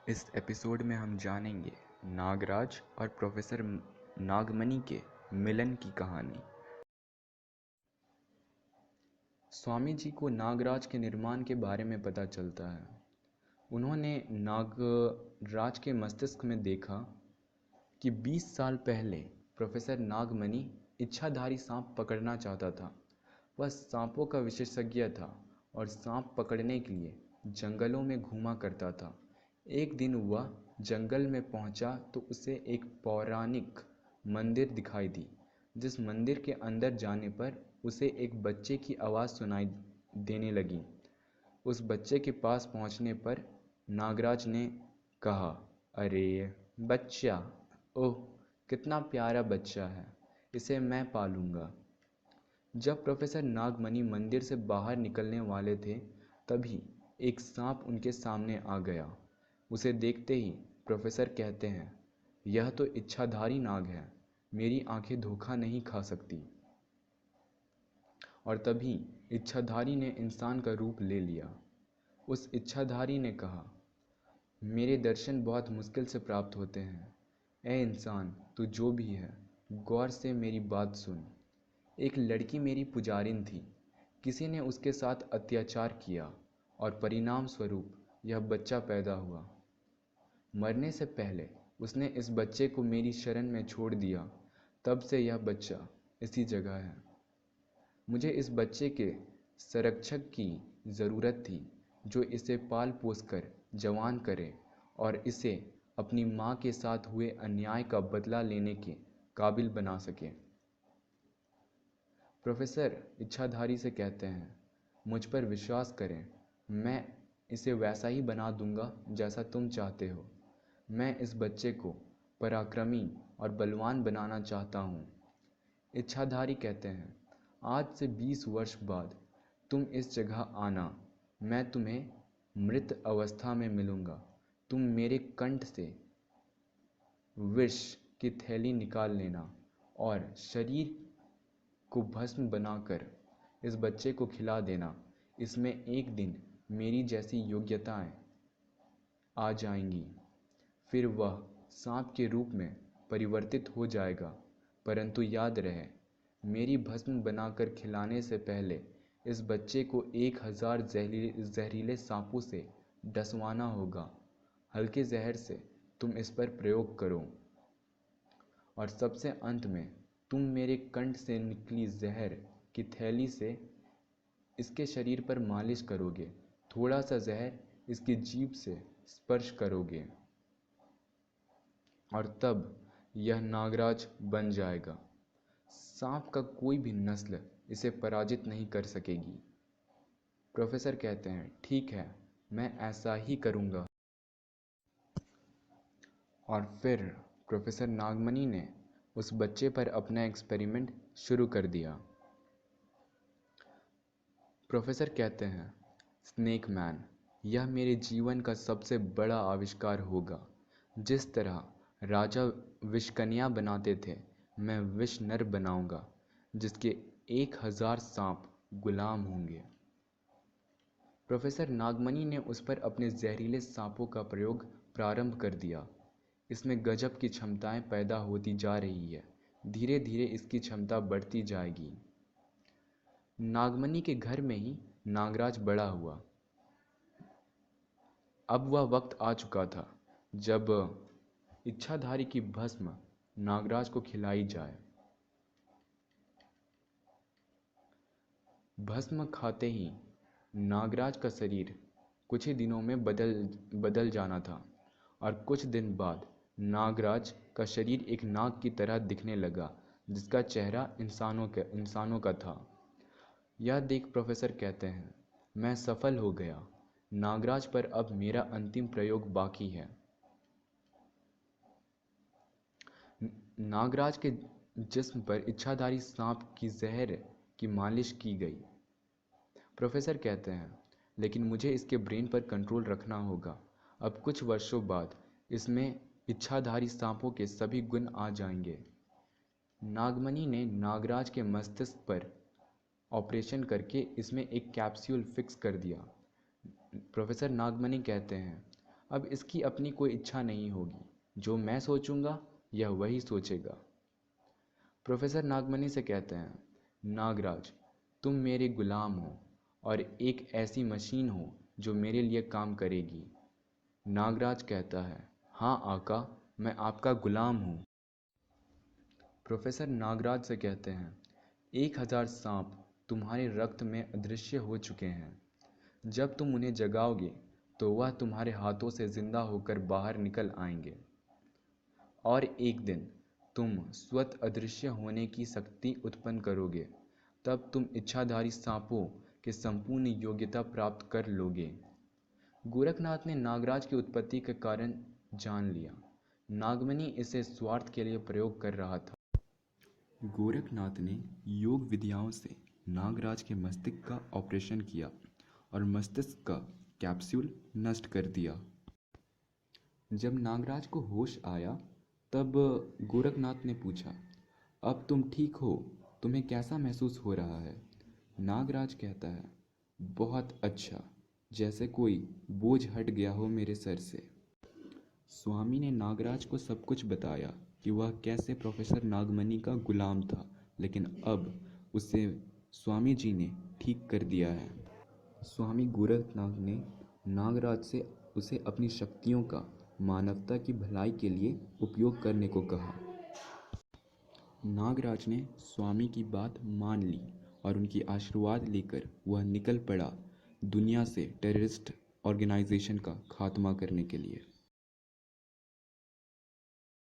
इस एपिसोड में हम जानेंगे नागराज और प्रोफेसर नागमणि के मिलन की कहानी। स्वामी जी को नागराज के निर्माण के बारे में पता चलता है। उन्होंने नागराज के मस्तिष्क में देखा कि 20 साल पहले प्रोफेसर नागमणि इच्छाधारी सांप पकड़ना चाहता था। वह सांपों का विशेषज्ञ था और सांप पकड़ने के लिए जंगलों में घूमा करता था। एक दिन वह जंगल में पहुंचा तो उसे एक पौराणिक मंदिर दिखाई दी, जिस मंदिर के अंदर जाने पर उसे एक बच्चे की आवाज़ सुनाई देने लगी। उस बच्चे के पास पहुंचने पर नागराज ने कहा, अरे बच्चा, ओह कितना प्यारा बच्चा है, इसे मैं पालूंगा। जब प्रोफेसर नागमणि मंदिर से बाहर निकलने वाले थे, तभी एक सांप उनके सामने आ गया। उसे देखते ही प्रोफेसर कहते हैं, यह तो इच्छाधारी नाग है, मेरी आंखें धोखा नहीं खा सकती। और तभी इच्छाधारी ने इंसान का रूप ले लिया। उस इच्छाधारी ने कहा, मेरे दर्शन बहुत मुश्किल से प्राप्त होते हैं। ए इंसान, तू जो भी है, गौर से मेरी बात सुन। एक लड़की मेरी पुजारिन थी। किसी ने उसके साथ अत्याचार किया और परिणाम स्वरूप यह बच्चा पैदा हुआ। मरने से पहले उसने इस बच्चे को मेरी शरण में छोड़ दिया। तब से यह बच्चा इसी जगह है। मुझे इस बच्चे के संरक्षक की ज़रूरत थी, जो इसे पाल पोस कर जवान करे और इसे अपनी माँ के साथ हुए अन्याय का बदला लेने के काबिल बना सके। प्रोफेसर इच्छाधारी से कहते हैं, मुझ पर विश्वास करें, मैं इसे वैसा ही बना दूंगा जैसा तुम चाहते हो। मैं इस बच्चे को पराक्रमी और बलवान बनाना चाहता हूँ। इच्छाधारी कहते हैं, आज से 20 वर्ष बाद तुम इस जगह आना। मैं तुम्हें मृत अवस्था में मिलूँगा। तुम मेरे कंठ से विष की थैली निकाल लेना और शरीर को भस्म बनाकर इस बच्चे को खिला देना। इसमें एक दिन मेरी जैसी योग्यताएं आ जाएंगी। फिर वह सांप के रूप में परिवर्तित हो जाएगा। परंतु याद रहे, मेरी भस्म बनाकर खिलाने से पहले इस बच्चे को 1000 जहरीले सांपों से डसवाना होगा। हल्के जहर से तुम इस पर प्रयोग करो और सबसे अंत में तुम मेरे कंठ से निकली जहर की थैली से इसके शरीर पर मालिश करोगे। थोड़ा सा जहर इसकी जीभ से स्पर्श करोगे और तब यह नागराज बन जाएगा। सांप का कोई भी नस्ल इसे पराजित नहीं कर सकेगी। प्रोफेसर कहते हैं, ठीक है, मैं ऐसा ही करूँगा। और फिर प्रोफेसर नागमणि ने उस बच्चे पर अपना एक्सपेरिमेंट शुरू कर दिया। प्रोफेसर कहते हैं, स्नेक मैन, यह मेरे जीवन का सबसे बड़ा आविष्कार होगा। जिस तरह राजा विषकन्या बनाते थे, मैं विष नर बनाऊंगा, जिसके 1000 सांप गुलाम होंगे। प्रोफेसर नागमणि ने उस पर अपने जहरीले सांपों का प्रयोग प्रारंभ कर दिया। इसमें गजब की क्षमताएं पैदा होती जा रही है। धीरे धीरे इसकी क्षमता बढ़ती जाएगी। नागमणि के घर में ही नागराज बड़ा हुआ। अब वह वक्त आ चुका था जब इच्छाधारी की भस्म नागराज को खिलाई जाए। भस्म खाते ही नागराज का शरीर कुछ ही दिनों में बदल जाना था और कुछ दिन बाद नागराज का शरीर एक नाग की तरह दिखने लगा, जिसका चेहरा इंसानों का था। यह देख प्रोफेसर कहते हैं, मैं सफल हो गया। नागराज पर अब मेरा अंतिम प्रयोग बाकी है। नागराज के जिस्म पर इच्छाधारी सांप की जहर की मालिश की गई। प्रोफेसर कहते हैं, लेकिन मुझे इसके ब्रेन पर कंट्रोल रखना होगा। अब कुछ वर्षों बाद इसमें इच्छाधारी सांपों के सभी गुण आ जाएंगे। नागमणि ने नागराज के मस्तिष्क पर ऑपरेशन करके इसमें एक कैप्सूल फिक्स कर दिया। प्रोफेसर नागमणि कहते हैं, अब इसकी अपनी कोई इच्छा नहीं होगी। जो मैं सोचूंगा यह वही सोचेगा। प्रोफेसर नागमणि से कहते हैं, नागराज, तुम मेरे गुलाम हो और एक ऐसी मशीन हो जो मेरे लिए काम करेगी। नागराज कहता है, हाँ आका, मैं आपका गुलाम हूँ। प्रोफेसर नागराज से कहते हैं, 1000 सांप तुम्हारे रक्त में अदृश्य हो चुके हैं। जब तुम उन्हें जगाओगे तो वह तुम्हारे हाथों से जिंदा होकर बाहर निकल आएंगे और एक दिन तुम स्वतः अदृश्य होने की शक्ति उत्पन्न करोगे। तब तुम इच्छाधारी सांपों के संपूर्ण योग्यता प्राप्त कर लोगे। गोरखनाथ ने नागराज की उत्पत्ति के कारण जान लिया। नागमणि इसे स्वार्थ के लिए प्रयोग कर रहा था। गोरखनाथ ने योग विधियों से नागराज के मस्तिष्क का ऑपरेशन किया और मस्तिष्क का कैप्सूल नष्ट कर दिया। जब नागराज को होश आया तब गोरखनाथ ने पूछा, अब तुम ठीक हो? तुम्हें कैसा महसूस हो रहा है? नागराज कहता है, बहुत अच्छा, जैसे कोई बोझ हट गया हो मेरे सर से। स्वामी ने नागराज को सब कुछ बताया कि वह कैसे प्रोफेसर नागमणि का गुलाम था, लेकिन अब उसे स्वामी जी ने ठीक कर दिया है। स्वामी गोरखनाथ ने नागराज से उसे अपनी शक्तियों का मानवता की भलाई के लिए उपयोग करने को कहा। नागराज ने स्वामी की बात मान ली और उनकी आशीर्वाद लेकर वह निकल पड़ा दुनिया से टेररिस्ट ऑर्गेनाइजेशन का खात्मा करने के लिए।